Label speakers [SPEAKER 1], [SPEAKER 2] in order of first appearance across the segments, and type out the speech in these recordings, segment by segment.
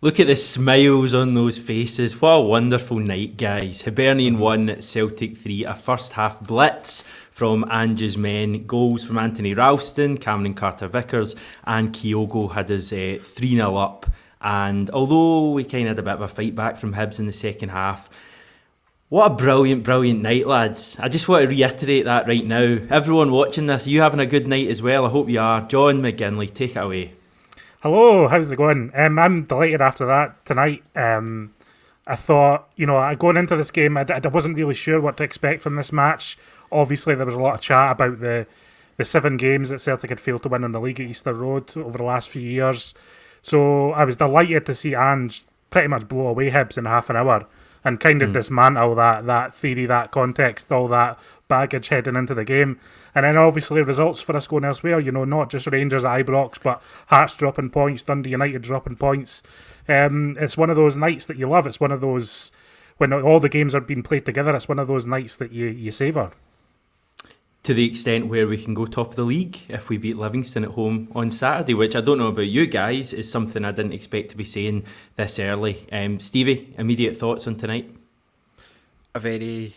[SPEAKER 1] Look at the smiles on those faces. What a wonderful night, guys. Hibernian
[SPEAKER 2] Hmm.
[SPEAKER 1] 1, Celtic 3. A first half blitz from Ange's men. Goals from Anthony Ralston, Cameron Carter-Vickers, and Kyogo had us 3 0 up. And although we kind of had a bit of a fight back from Hibs in the second half, what a brilliant, brilliant night, lads. I just want to reiterate that right now. Everyone watching this, are you having a good night as well? I hope you are. John McGinley, take it away.
[SPEAKER 2] Hello, how's it going? I'm delighted after that tonight. I thought, going into this game, I wasn't really sure what to expect from this match. Obviously, there was a lot of chat about the 7 games that Celtic had failed to win in the league at Easter Road over the last few years. So I was delighted to see Ange pretty much blow away Hibs in half an hour and kind of dismantle that theory, that context, all that baggage heading into the game. And then obviously results for us going elsewhere, not just Rangers at Ibrox, but Hearts dropping points, Dundee United dropping points. It's one of those nights that you love. It's one of those, when all the games are being played together, it's one of those nights that you savour.
[SPEAKER 1] To the extent where we can go top of the league if we beat Livingston at home on Saturday, which I don't know about you guys, is something I didn't expect to be saying this early. Stevie, immediate thoughts on tonight?
[SPEAKER 3] A very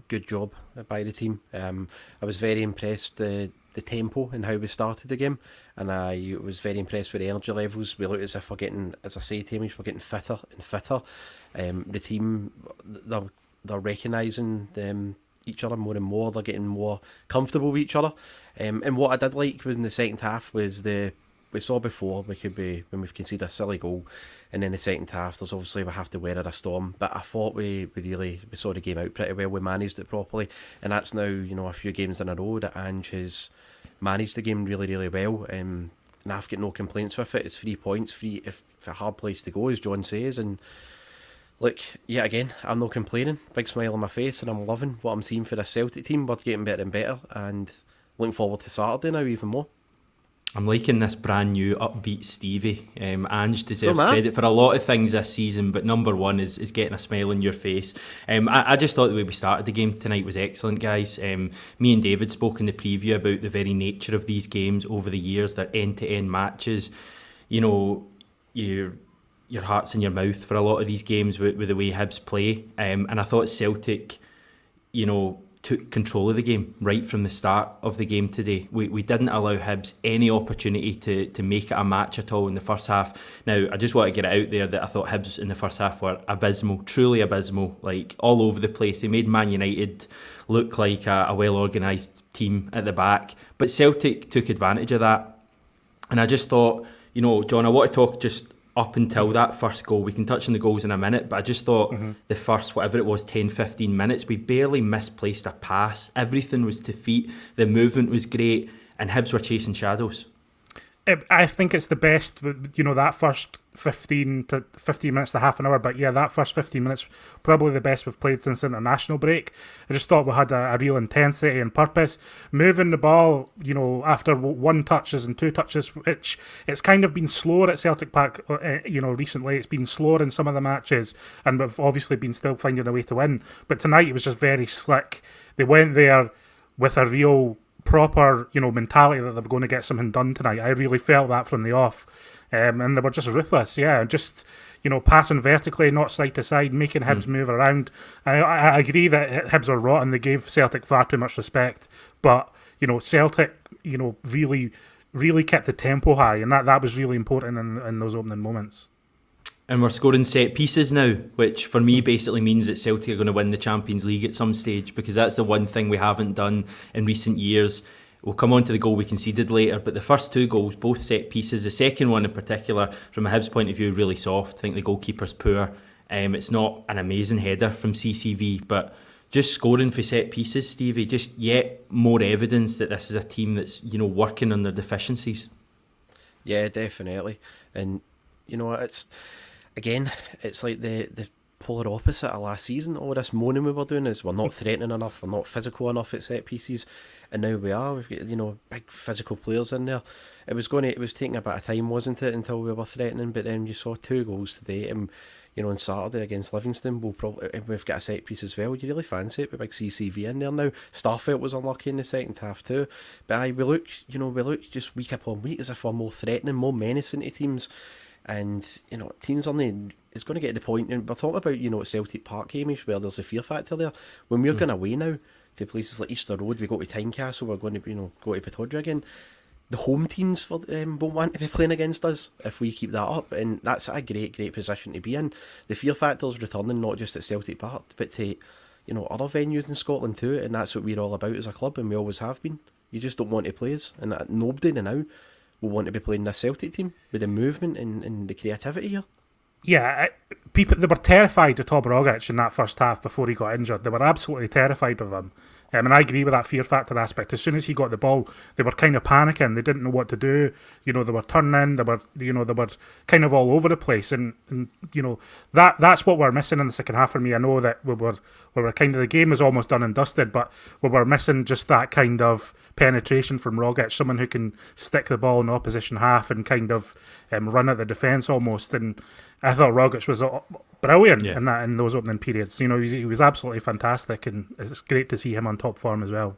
[SPEAKER 3] good job by the team. I was very impressed the tempo and how we started the game, and I was very impressed with the energy levels. We look as if we're getting, as I say to Hamish, we're getting fitter and fitter. The team, they're recognising each other more and more. They're getting more comfortable with each other. And what I did like was in the second half was we saw before we could be, when we've conceded a silly goal, and in the second half there's obviously we have to weather a storm, but I thought we saw the game out pretty well. We managed it properly, and that's now a few games in a row that Ange has managed the game really, really well. And I've got no complaints with it. It's 3 points, if a hard place to go, as John says. And look, yet again, I'm not complaining. Big smile on my face, and I'm loving what I'm seeing for the Celtic team. We're getting better and better, and looking forward to Saturday now even more.
[SPEAKER 1] I'm liking this brand new upbeat Stevie. Ange deserves
[SPEAKER 3] So, man,
[SPEAKER 1] credit for a lot of things this season, but number one is getting a smile on your face. I just thought the way we started the game tonight was excellent, guys. Me and David spoke in the preview about the very nature of these games over the years. They're end-to-end matches. You know, your heart's in your mouth for a lot of these games with the way Hibs play. And I thought Celtic, took control of the game right from the start of the game today. We didn't allow Hibs any opportunity to make it a match at all in the first half. Now, I just want to get it out there that I thought Hibs in the first half were abysmal, truly abysmal, like all over the place. They made Man United look like a well-organised team at the back. But Celtic took advantage of that. And I just thought, John, I want to talk just up until that first goal. We can touch on the goals in a minute, but I just thought the first, whatever it was, 10, 15 minutes, we barely misplaced a pass. Everything was to feet. The movement was great, and Hibs were chasing shadows.
[SPEAKER 2] I think it's the best, that first 15 minutes to half an hour. But yeah, that first 15 minutes, probably the best we've played since international break. I just thought we had a real intensity and purpose. Moving the ball, after one touches and two touches, which it's kind of been slower at Celtic Park, recently. It's been slower in some of the matches, and we've obviously been still finding a way to win. But tonight it was just very slick. They went there with a real proper, mentality that they were going to get something done tonight. I really felt that from the off. And they were just ruthless, just, passing vertically, not side to side, making Hibs move around. I agree that Hibs are rotten. They gave Celtic far too much respect. But, Celtic, really, really kept the tempo high. And that was really important in those opening moments.
[SPEAKER 1] And we're scoring set pieces now, which for me basically means that Celtic are going to win the Champions League at some stage, because that's the one thing we haven't done in recent years. We'll come on to the goal we conceded later, but the first two goals, both set pieces. The second one in particular, from a Hibs point of view, really soft. I think the goalkeeper's poor. It's not an amazing header from CCV, but just scoring for set pieces, Stevie, just yet more evidence that this is a team that's, working on their deficiencies.
[SPEAKER 3] Yeah, definitely. And it's like the polar opposite of last season. All this moaning we were doing is we're not threatening enough, we're not physical enough at set pieces, and now we are. We've got big physical players in there. It was taking a bit of time, wasn't it, until we were threatening? But then you saw 2 goals today, and on Saturday against Livingston, we've got a set piece as well. You really fancy it with big CCV in there now. Starfelt was unlucky in the second half too, but we look just week upon week as if we're more threatening, more menacing to teams. And, teams are it's going to get to the point, and we're talking about, at Celtic Park, Hamish, where there's a fear factor there. When we're going away now to places like Easter Road, we go to Tynecastle, we're going to, go to Pittodrie again. The home teams won't want to be playing against us if we keep that up, and that's a great, great position to be in. The fear factor's returning not just at Celtic Park, but to, other venues in Scotland too, and that's what we're all about as a club, and we always have been. You just don't want to play us, and nobody now will want to be playing this Celtic team with the movement and the creativity here.
[SPEAKER 2] Yeah, people, they were terrified of Tom Rogic in that first half before he got injured. They were absolutely terrified of him. And I agree with that fear factor aspect. As soon as he got the ball, they were kind of panicking. They didn't know what to do. They were turning. They were kind of all over the place. And that's what we're missing in the second half for me. I know that we were kind of, the game is almost done and dusted, but we were missing just that kind of penetration from Rogic, someone who can stick the ball in the opposition half and kind of run at the defence almost. And I thought Rogic was brilliant in those opening periods. He was absolutely fantastic, and it's great to see him on top form as well.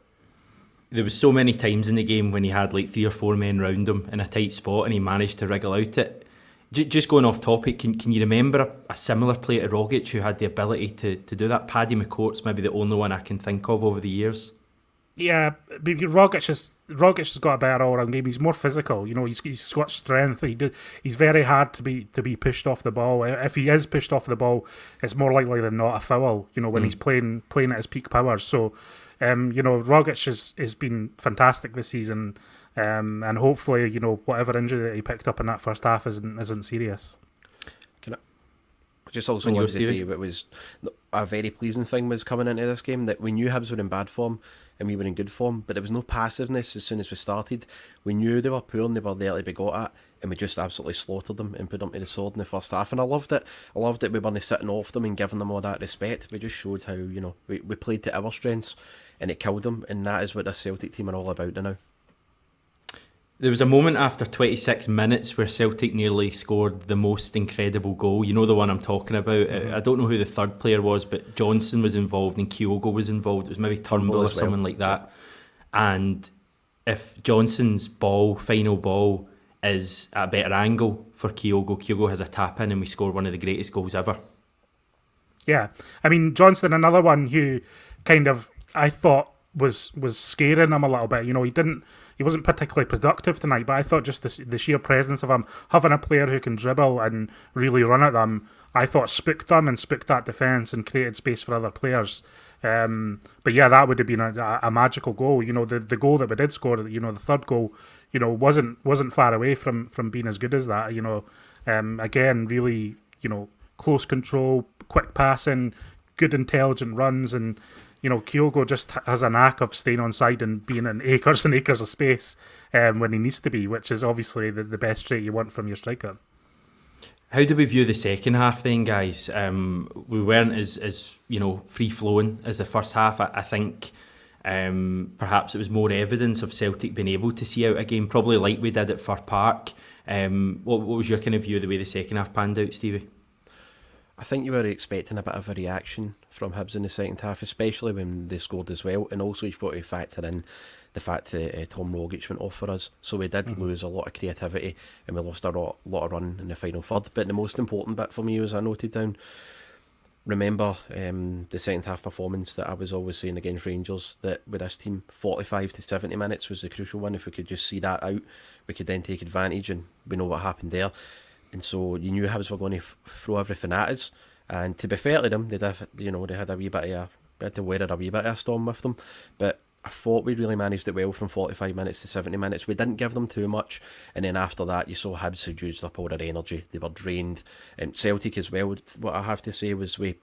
[SPEAKER 1] There was so many times in the game when he had like 3 or 4 men round him in a tight spot and he managed to wriggle out it. Just going off topic, can you remember a similar player to Rogic who had the ability to do that? Paddy McCourt's maybe the only one I can think of over the years.
[SPEAKER 2] Yeah, Rogic has got a better all-round game. He's more physical. He's got strength. He's very hard to be pushed off the ball. If he is pushed off the ball, it's more likely than not a foul. When he's playing at his peak powers. So, Rogic has been fantastic this season, and hopefully, whatever injury that he picked up in that first half isn't serious.
[SPEAKER 3] Just also wanted to say it was a very pleasing thing was coming into this game that we knew Hibs were in bad form and we were in good form, but there was no passiveness as soon as we started. We knew they were poor and they were there to be got at, and we just absolutely slaughtered them and put them to the sword in the first half. And I loved it. We weren't sitting off them and giving them all that respect. We just showed how we played to our strengths and it killed them, and that is what the Celtic team are all about now.
[SPEAKER 1] There was a moment after 26 minutes where Celtic nearly scored the most incredible goal. You know the one I'm talking about. I don't know who the third player was, but Johnson was involved and Kyogo was involved. It was maybe Turnbull or someone like that. And if Johnson's final ball, is at a better angle for Kyogo has a tap in and we score one of the greatest goals ever.
[SPEAKER 2] Yeah, I mean, Johnson, another one who kind of, I thought was scaring him a little bit. He wasn't particularly productive tonight, but I thought just the sheer presence of him, having a player who can dribble and really run at them, I thought spooked them and spooked that defence and created space for other players. But yeah, that would have been a magical goal. The goal that we did score, the third goal, wasn't far away from being as good as that. Again, really, close control, quick passing, good intelligent runs, and Kyogo just has a knack of staying on side and being in acres and acres of space when he needs to be, which is obviously the best trait you want from your striker.
[SPEAKER 1] How do we view the second half then, guys? We weren't as free flowing as the first half. I think perhaps it was more evidence of Celtic being able to see out a game, probably like we did at Fir Park. What was your kind of view of the way the second half panned out, Stevie?
[SPEAKER 3] I think you were expecting a bit of a reaction from Hibs in the second half, especially when they scored as well, and also you've got to factor in the fact that Tom Rogic went off for us, so we did lose a lot of creativity and we lost a lot of run in the final third. But the most important bit for me was I noted down, remember the second half performance that I was always saying against Rangers, that with this team 45 to 70 minutes was the crucial one. If we could just see that out, we could then take advantage, and we know what happened there. And so you knew Hibs were going to throw everything at us. And to be fair to them, they had a wee bit of we had to weather a wee bit of a storm with them. But I thought we really managed it well from 45 minutes to 70 minutes. We didn't give them too much. And then after that, you saw Hibs had used up all their energy. They were drained. And Celtic as well, what I have to say was we...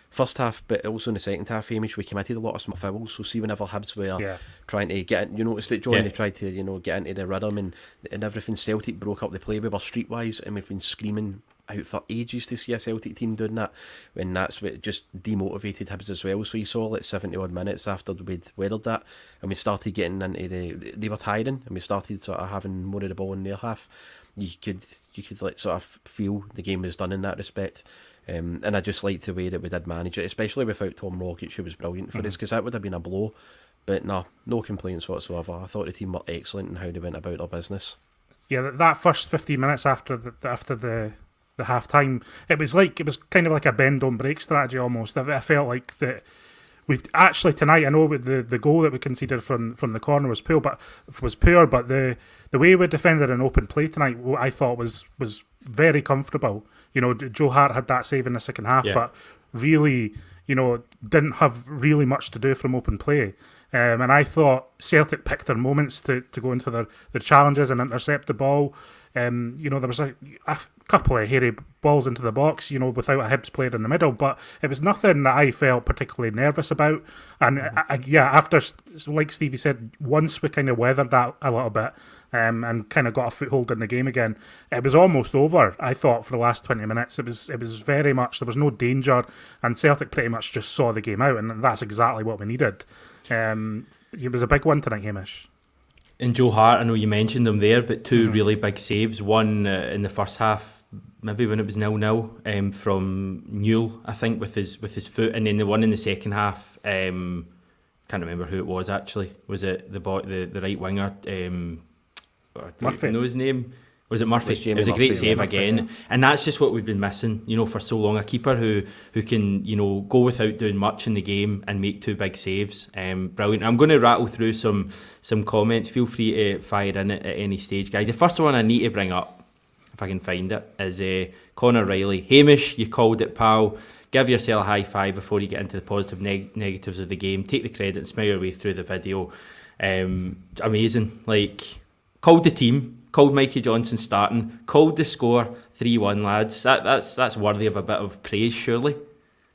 [SPEAKER 3] First half, but also in the second half, Hamish, we committed a lot of small fouls. So see, whenever Hibs were trying to get in, you noticed that John, they tried to get into the rhythm and everything. Celtic broke up the play. We were streetwise, and we've been screaming out for ages to see a Celtic team doing that, and that's what just demotivated Hibs as well. So you saw like 70 odd minutes after we'd weathered that, and we started getting into they were tiring, and we started sort of having more of the ball in their half. You could like sort of feel the game was done in that respect. And I just liked the way that we did manage it, especially without Tom Rogic, who was brilliant for us, because that would have been a blow. But no complaints whatsoever. I thought the team were excellent in how they went about their business.
[SPEAKER 2] that first 15 minutes after the half time, it was kind of like a bend don't break strategy almost. I felt like that we actually tonight. I know the goal that we conceded from the corner was poor, but the way we defended an open play tonight, I thought was very comfortable. Joe Hart had that save in the second half, but really, didn't have really much to do from open play. And I thought Celtic picked their moments to go into their challenges and intercept the ball. There was a couple of hairy balls into the box, without a Hibs player in the middle, but it was nothing that I felt particularly nervous about. And after, like Stevie said, once we kind of weathered that a little bit and kind of got a foothold in the game again, it was almost over. I thought for the last 20 minutes, it was very much, there was no danger, and Celtic pretty much just saw the game out, and that's exactly what we needed. It was a big one tonight, Hamish.
[SPEAKER 1] And Joe Hart, I know you mentioned him there, but two really big saves. One in the first half, maybe when it was 0-0, from Newell, I think, with his foot, and then the one in the second half. Can't remember who it was actually. Was it the right winger? I don't even know his name. Was it Murphy? It was a great save again, and that's just what we've been missing, for so long. A keeper who can, go without doing much in the game and make two big saves. Brilliant. I'm going to rattle through some comments. Feel free to fire in at any stage, guys. The first one I need to bring up, if I can find it, is Connor Riley. Hamish, you called it, pal. Give yourself a high five before you get into the positive negatives of the game. Take the credit and smile your way through the video. Amazing. Called the team. Called Mikey Johnson starting, called the score 3-1, lads. That's worthy of a bit of praise, surely.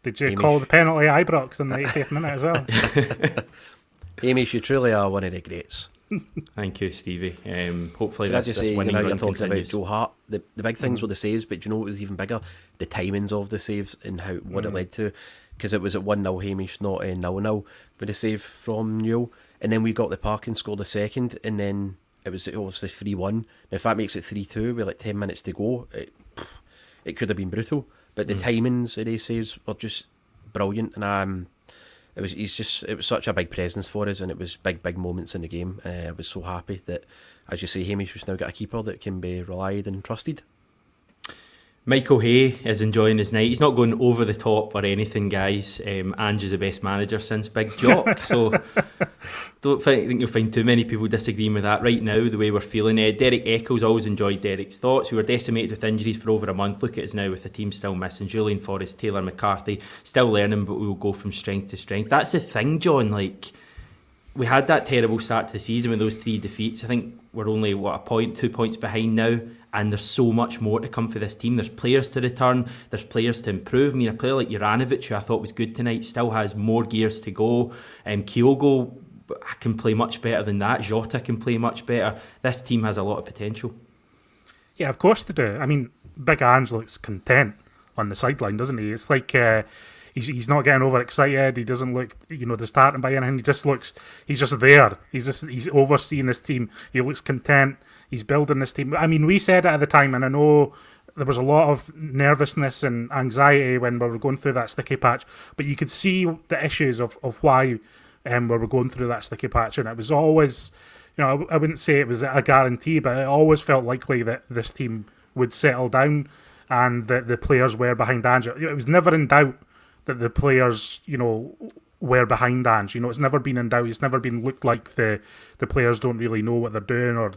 [SPEAKER 2] Did you call the penalty Ibrox in the 80th minute as well?
[SPEAKER 3] Hamish, you truly are one of the greats.
[SPEAKER 1] Thank you, Stevie. Hopefully
[SPEAKER 3] this
[SPEAKER 1] winning run
[SPEAKER 3] you're talking
[SPEAKER 1] continues.
[SPEAKER 3] about Joe Hart. The big things were the saves, but do you know what was even bigger? The timings of the saves and what it led to. Because it was at 1-0 Hamish, not 0-0 with a save from Newell. And then we got the park and scored a second, and then it was obviously 3-1. Now, if that makes it 3-2 with 10 minutes to go, it could have been brutal. But the timings of these saves were just brilliant, and it was such a big presence for us, and it was big moments in the game. I was so happy that, as you say, Hamish has now got a keeper that can be relied and trusted.
[SPEAKER 1] Michael Hay is enjoying his night. He's not going over the top or anything, guys. Ange is the best manager since Big Jock, so don't think you'll find too many people disagreeing with that right now, the way we're feeling. Derek Eccles, always enjoyed Derek's thoughts. We were decimated with injuries for over a month. Look at us now with the team still missing Julian Forrest, Taylor McCarthy, still learning, but we will go from strength to strength. That's the thing, John. We had that terrible start to the season with those 3 defeats. I think we're only, 2 points behind now, and there's so much more to come for this team. There's players to return, there's players to improve. A player like Juranovic, who I thought was good tonight, still has more gears to go. Kyogo can play much better than that. Jota can play much better. This team has a lot of potential.
[SPEAKER 2] Yeah, of course they do. Big Ange looks content on the sideline, doesn't he? It's like... He's not getting overexcited. He doesn't look, disheartened by anything. He's just there. He's overseeing this team. He looks content. He's building this team. We said it at the time, and I know there was a lot of nervousness and anxiety when we were going through that sticky patch. But you could see the issues of why we were going through that sticky patch, and it was always, I wouldn't say it was a guarantee, but it always felt likely that this team would settle down and that the players were behind Ange. It was never in doubt that the players, were behind Ange. It's never been in doubt. It's never been looked like the players don't really know what they're doing, or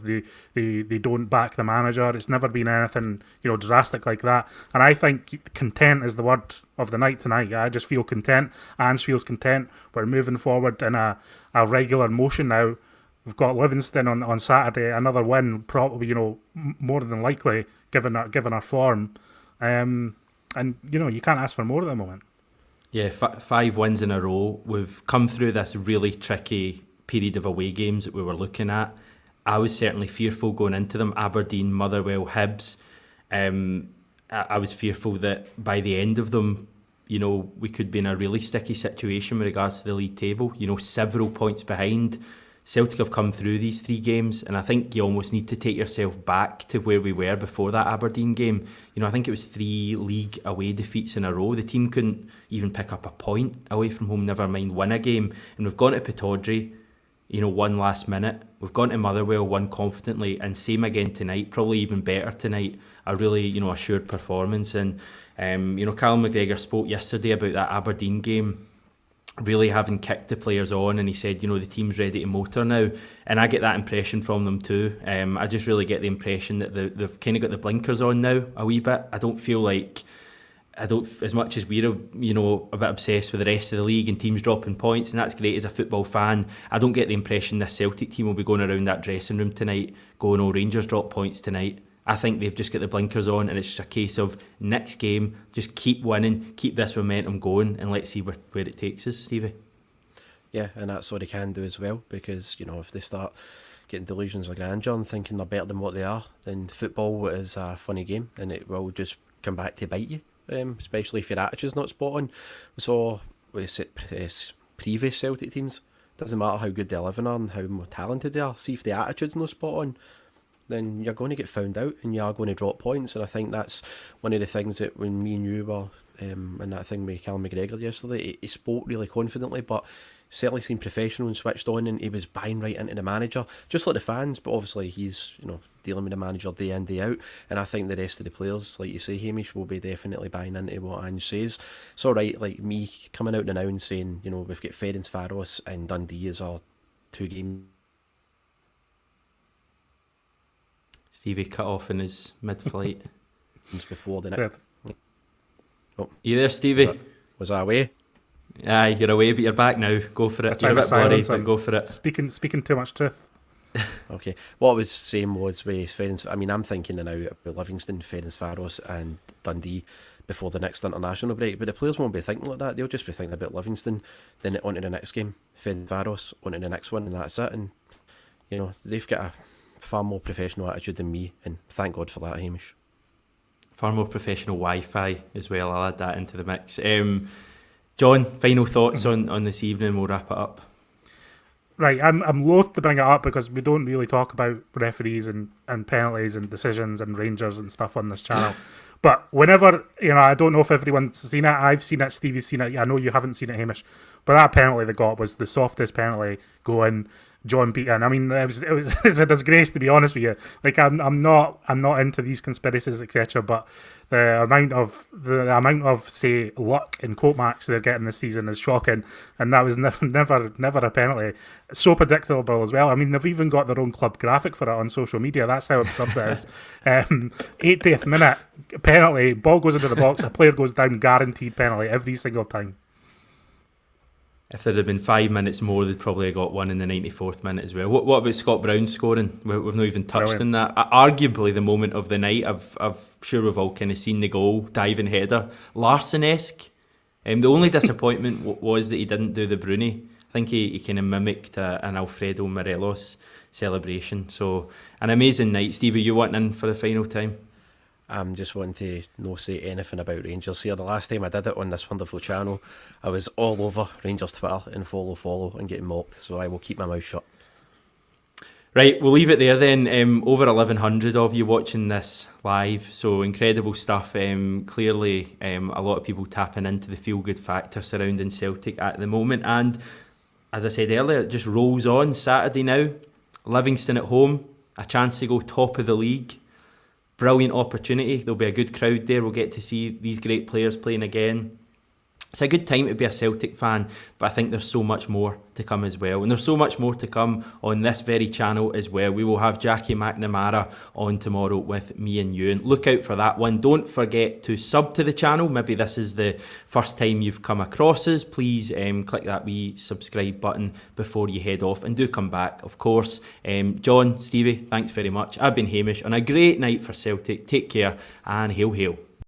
[SPEAKER 2] they don't back the manager. It's never been anything, drastic like that. And I think content is the word of the night tonight. I just feel content. Ange feels content. We're moving forward in a regular motion now. We've got Livingston on Saturday, another win, probably, more than likely, given our form. And, you can't ask for more at the moment.
[SPEAKER 1] Yeah, 5 wins in a row. We've come through this really tricky period of away games that we were looking at. I was certainly fearful going into them. Aberdeen, Motherwell, Hibs. I was fearful that by the end of them, we could be in a really sticky situation with regards to the league table. Several points behind. Celtic have come through these 3 games, and I think you almost need to take yourself back to where we were before that Aberdeen game. I think it was 3 league away defeats in a row. The team couldn't even pick up a point away from home, never mind win a game. And we've gone to Pittodrie, won last minute. We've gone to Motherwell, won confidently, and same again tonight, probably even better tonight. A really, assured performance. And, Callum McGregor spoke yesterday about that Aberdeen game, really having kicked the players on, and he said, the team's ready to motor now. And I get that impression from them too. I just really get the impression that they've kind of got the blinkers on now a wee bit. I don't feel like, as much as we're, a bit obsessed with the rest of the league and teams dropping points, and that's great as a football fan, I don't get the impression this Celtic team will be going around that dressing room tonight going, oh, Rangers drop points tonight. I think they've just got the blinkers on, and it's just a case of next game, just keep winning, keep this momentum going, and let's see where it takes us, Stevie.
[SPEAKER 3] Yeah, and that's what they can do as well, because, if they start getting delusions of grandeur and thinking they're better than what they are, then football is a funny game, and it will just come back to bite you. Especially if your attitude's not spot on. We saw previous Celtic teams, doesn't matter how good the 11 are and how more talented they are, see if the attitude's not spot on, then you're going to get found out and you are going to drop points. And I think that's one of the things that when me and you were in that thing with Callum McGregor yesterday, he spoke really confidently, but certainly seemed professional and switched on, and he was buying right into the manager, just like the fans, but obviously he's dealing with the manager day in, day out, and I think the rest of the players, like you say, Hamish, will be definitely buying into what Ange says. It's alright, like me coming out now and saying, we've got Ferencvaros and Dundee as our 2 games.
[SPEAKER 1] Stevie cut off in his mid-flight.
[SPEAKER 3] Before the next.
[SPEAKER 1] Oh. You there, Stevie?
[SPEAKER 3] Was I away?
[SPEAKER 1] Aye, you're away, but you're back now. Go for it. You're a bit blurry, but go for it.
[SPEAKER 2] Speaking too much truth.
[SPEAKER 3] Okay. What I was saying was with Ferencvaros, I'm thinking now about Livingston, Ferencvaros and Dundee before the next international break, but the players won't be thinking like that. They'll just be thinking about Livingston, then on to the next game, Ferencvaros, on to the next one, and that's it. And, they've got a far more professional attitude than me, and thank God for that, Hamish.
[SPEAKER 1] Far more professional Wi-Fi as well. I'll add that into the mix. John, final thoughts on this evening, we'll wrap it up.
[SPEAKER 2] Right, I'm loath to bring it up because we don't really talk about referees and penalties and decisions and Rangers and stuff on this channel. But whenever, I don't know if everyone's seen it. I've seen it, Stevie's seen it. I know you haven't seen it, Hamish. But that penalty they got was the softest penalty going. John Beaton. I mean, it was a disgrace, to be honest with you. Like, I'm not into these conspiracies, etc. But the amount of say luck and coat marks they're getting this season is shocking, and that was never a penalty. It's so predictable as well. I mean, they've even got their own club graphic for it on social media. That's how absurd it is. 80th minute penalty, ball goes into the box, a player goes down, guaranteed penalty every single time.
[SPEAKER 1] If there had been 5 minutes more, they'd probably have got one in the 94th minute as well. What about Scott Brown scoring? We've not even touched on that. Arguably the moment of the night. I'm sure we've all kind of seen the goal, diving header, Larsson-esque. The only disappointment was that he didn't do the Bruni. I think he kind of mimicked an Alfredo Morelos celebration. So an amazing night. Stevie, you want in for the final time?
[SPEAKER 3] I'm just wanting to not say anything about Rangers here. The last time I did it on this wonderful channel, I was all over Rangers Twitter and follow and getting mocked, so I will keep my mouth shut.
[SPEAKER 1] Right, we'll leave it there then. Over 1,100 of you watching this live, so incredible stuff. Clearly, a lot of people tapping into the feel-good factor surrounding Celtic at the moment, and as I said earlier, it just rolls on. Saturday now, Livingston at home, a chance to go top of the league. Brilliant opportunity. There'll be a good crowd there. We'll get to see these great players playing again. It's a good time to be a Celtic fan, but I think there's so much more to come as well. And there's so much more to come on this very channel as well. We will have Jackie McNamara on tomorrow with me and you. And look out for that one. Don't forget to sub to the channel. Maybe this is the first time you've come across us. Please click that wee subscribe button before you head off. And do come back, of course. John, Stevie, thanks very much. I've been Hamish on a great night for Celtic. Take care and hail, hail.